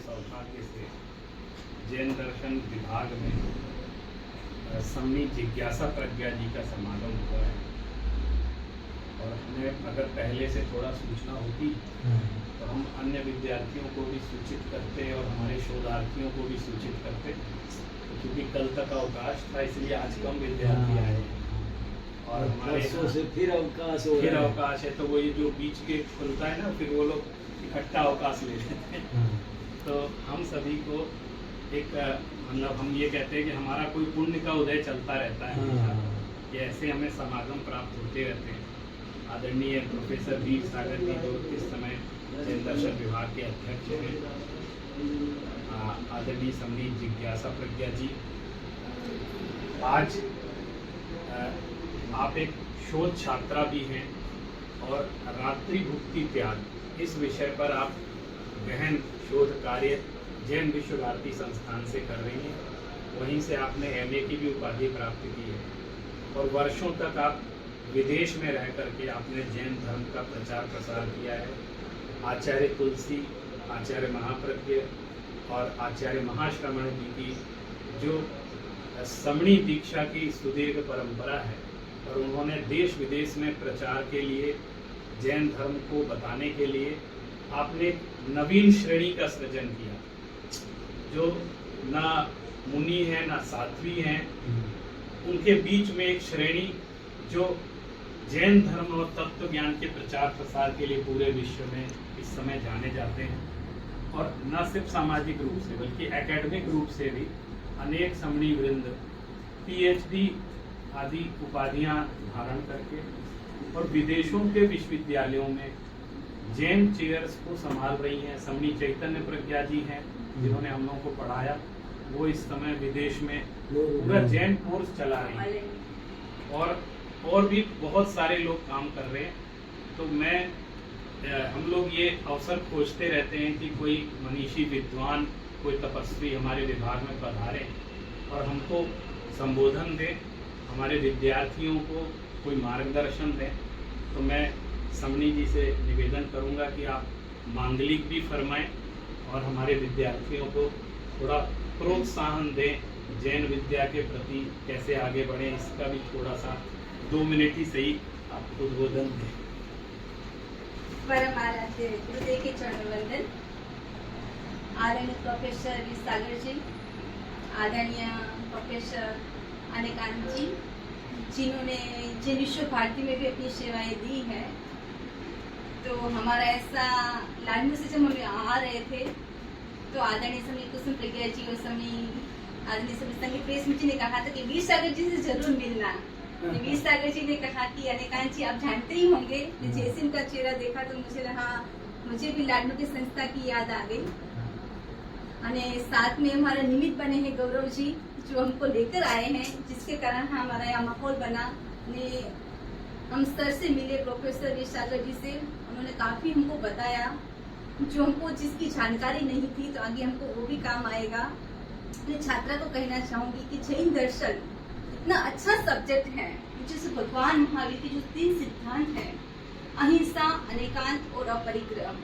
सौभाग्य से जैन दर्शन विभाग में सम्मी जिज्ञासा प्रज्ञा जी का समागम हुआ है। और हमें अगर पहले से थोड़ा सूचना होती तो हम अन्य विद्यार्थियों को भी सूचित करते और हमारे शोधार्थियों को भी सूचित करते, क्योंकि कल तक अवकाश था, इसलिए आज कम विद्यार्थी आए हैं। और हमारे से फिर अवकाश है, तो वो ये जो बीच के खुलता है ना, फिर वो लोग इकट्ठा अवकाश ले लेते हैं। तो हम सभी को एक मतलब हम ये कहते हैं कि हमारा कोई पुण्य का उदय चलता रहता है कि ऐसे हमें समागम प्राप्त होते रहते हैं। आदरणीय प्रोफेसर वीर सागर जी जो इस समय जैन दर्शन विभाग के अध्यक्ष हैं, आदरणीय सम्मी जिज्ञासा प्रज्ञा जी, आज आप एक शोध छात्रा भी हैं और रात्रि भुक्ति त्याग इस विषय पर आप गहन शोध कार्य जैन विश्व भारती संस्थान से कर रही हैं। वहीं से आपने MA की भी उपाधि प्राप्त की है और वर्षों तक आप विदेश में रह करके आपने जैन धर्म का प्रचार प्रसार किया है। आचार्य तुलसी, आचार्य महाप्रज्ञ और आचार्य महाश्रमण जी की जो समणी दीक्षा की सुदीर्घ परंपरा है, और उन्होंने देश विदेश में प्रचार के लिए जैन धर्म को बताने के लिए आपने नवीन श्रेणी का सृजन किया, जो ना मुनि है ना साध्वी हैं, उनके बीच में एक श्रेणी जो जैन धर्म और तत्व ज्ञान के प्रचार प्रसार के लिए पूरे विश्व में इस समय जाने जाते हैं। और न सिर्फ सामाजिक रूप से बल्कि एकेडमिक रूप से भी अनेक समणी वृंद PhD आदि उपाधियां धारण करके और विदेशों के विश्वविद्यालयों में जैन चेयर्स को संभाल रही हैं। समणी चैतन्य प्रज्ञा जी हैं जिन्होंने हम लोगों को पढ़ाया, वो इस समय विदेश में पूरा जैन कोर्स चला रही हैं और भी बहुत सारे लोग काम कर रहे हैं। तो हम लोग ये अवसर खोजते रहते हैं कि कोई मनीषी विद्वान, कोई तपस्वी हमारे विभाग में पधारे और हमको संबोधन दें, हमारे विद्यार्थियों को कोई मार्गदर्शन दें। तो मैं समणी जी से निवेदन करूंगा कि आप मांगलिक भी फरमाएं और हमारे विद्यार्थियों को थोड़ा प्रोत्साहन दें, जैन विद्या के प्रति कैसे आगे बढ़े, इसका भी थोड़ा सा 2 मिनट ही सही आप उद्बोधन दें। परम आराध्य गुरुदेव के चरण वंदन। आदरणीय प्रोफेसर वी सागर जी, आदरणीय प्रोफेसर अनेकांत जी, जिन्होंने जैन विश्व भारती में भी अपनी सेवाएं दी है। तो हमारा ऐसा लाडनू से जब हम आ रहे थे तो आदरणीय समणी कुसुम प्रज्ञा जी और आदरणीय समणी प्रेस जी ने कहा था कि वीर सागर जी से जरूर मिलना। वीर सागर जी ने कहा कि अनेकांत जी आप जानते ही होंगे, जैसे उनका चेहरा देखा तो मुझे भी लाडनू की संस्था की याद आ गई। साथ में हमारा निमित्त बने हैं गौरव जी, जो हमको लेकर आए हैं, जिसके कारण हमारा यहाँ माहौल बना। हम सर से मिले, प्रोफेसर वी सागर जी से, उन्होंने काफी हमको बताया जो हमको जिसकी जानकारी नहीं थी, तो आगे हमको वो भी काम आएगा। अपने छात्रा को कहना चाहूंगी कि जैन दर्शन इतना अच्छा सब्जेक्ट है, जिससे भगवान महावीर के जो 3 सिद्धांत हैं, अहिंसा, अनेकांत और अपरिग्रह,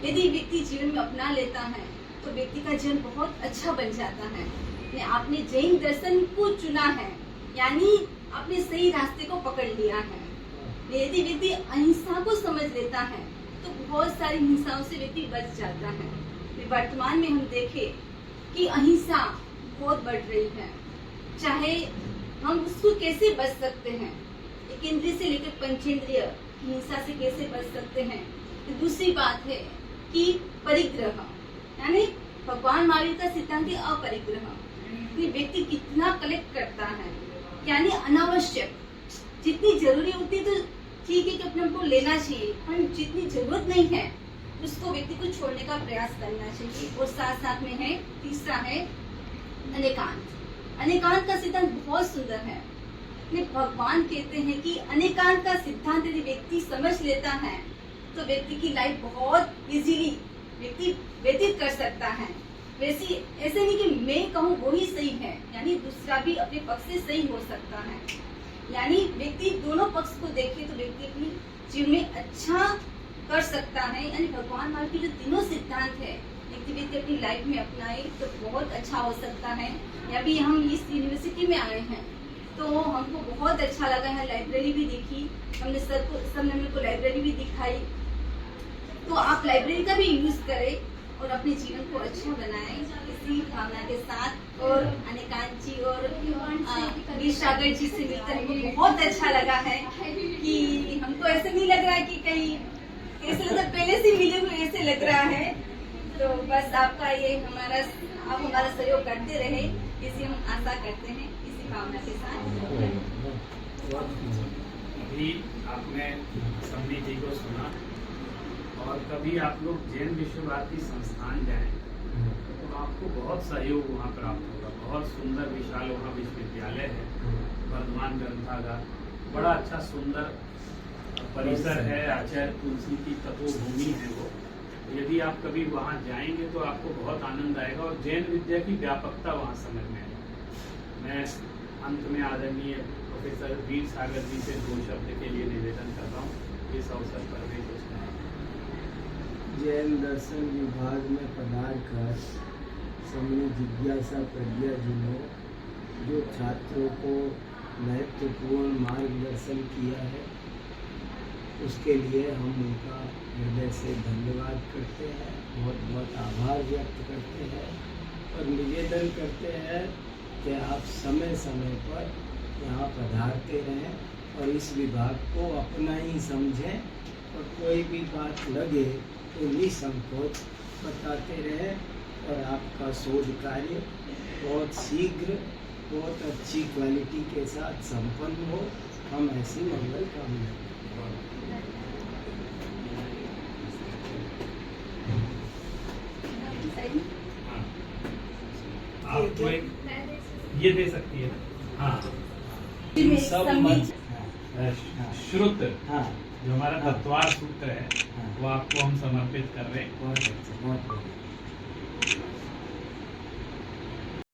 यदि व्यक्ति जीवन में अपना लेता है तो व्यक्ति का जीवन बहुत अच्छा बन जाता है। आपने जैन दर्शन को चुना है, यानी आपने सही रास्ते को पकड़ लिया है। यदि व्यक्ति अहिंसा को समझ लेता है तो बहुत सारी हिंसाओं से व्यक्ति बच जाता है। वर्तमान में हम देखें कि अहिंसा बहुत बढ़ रही है, चाहे हम उसको कैसे बच सकते हैं, एक इंद्रिय से लेकर पंचेंद्रिय हिंसा से कैसे बच सकते हैं। तो दूसरी बात है कि परिग्रह, यानी भगवान महावीर का सिद्धांत है अपरिग्रह, कि व्यक्ति कितना कलेक्ट करता है, यानी अनावश्यक, जितनी जरूरी होती है तो ठीक है कि अपने को लेना चाहिए, पर जितनी जरूरत नहीं है उसको व्यक्ति को छोड़ने का प्रयास करना चाहिए। और साथ साथ में है तीसरा है अनेकांत। अनेकांत का सिद्धांत बहुत सुंदर है। भगवान कहते हैं कि अनेकांत का सिद्धांत यदि व्यक्ति समझ लेता है तो व्यक्ति की लाइफ बहुत इजीली व्यक्ति व्यतीत कर सकता है। वैसे ऐसे नहीं कि मैं कहूँ वो ही सही है, यानी दूसरा भी अपने पक्ष से सही हो सकता है। यानी व्यक्ति दोनों पक्ष को देखे तो व्यक्ति अपनी जीवन में अच्छा कर सकता है। यानी भगवान महावीर के जो तीनों सिद्धांत है, व्यक्ति करके अपनी लाइफ में अपनाए तो बहुत अच्छा हो सकता है। अभी हम इस यूनिवर्सिटी में आए हैं तो हमको बहुत अच्छा लगा है, लाइब्रेरी भी देखी, हमने सर ने मेरे को लाइब्रेरी भी दिखाई। तो आप लाइब्रेरी का भी यूज करें और अपने जीवन को अच्छा बनाएं इसी भावना के साथ। और अनिकांत जी और वीर सागर जी से मिलकर हमको बहुत अच्छा लगा है कि हमको ऐसे नहीं लग रहा है कि कहीं ऐसे लग पहले से मिले हुए ऐसे लग रहा है। तो बस आपका ये आप हमारा सहयोग करते रहे, इसी हम आशा करते हैं, इसी भावना के साथ। अभी आपने समी जी को सुना, और कभी आप लोग जैन विश्व भारती संस्थान जाएं तो आपको बहुत सहयोग वहाँ प्राप्त होगा। बहुत सुंदर विशाल वहाँ विश्वविद्यालय है, वर्धमान ग्रंथागार, बड़ा अच्छा सुंदर परिसर है, आचार्य तुलसी की तपोभूमि है वो। यदि आप कभी वहाँ जाएंगे तो आपको बहुत आनंद आएगा और जैन विद्या की व्यापकता वहाँ समझ में आएगी। मैं अंत में आदरणीय प्रोफेसर वीर सागर जी से 2 शब्द के लिए निवेदन कर रहा हूँ, इस अवसर पर भी कुछ कहें। जैन दर्शन विभाग में पधार कर स्वामी जिज्ञासा प्रज्ञा जी ने जो छात्रों को महत्वपूर्ण मार्गदर्शन किया है उसके लिए हम उनका हृदय से धन्यवाद करते हैं, बहुत बहुत आभार व्यक्त करते हैं और निवेदन करते हैं कि आप समय समय पर यहाँ पधारते रहें और इस विभाग को अपना ही समझें और कोई भी बात लगे तो निसंकोच बताते रहें और आपका शोध कार्य बहुत शीघ्र बहुत अच्छी क्वालिटी के साथ संपन्न हो, हम ऐसी मंगल कामना करते हैं। आपको एक ये दे सकती है ना? हाँ, इन सब मत श्रुत हाँ जो हमारा तत्वार सूत्र है हाँ। वो आपको हम समर्पित कर रहे हैं। बहुत अच्छा, बहुत बढ़िया।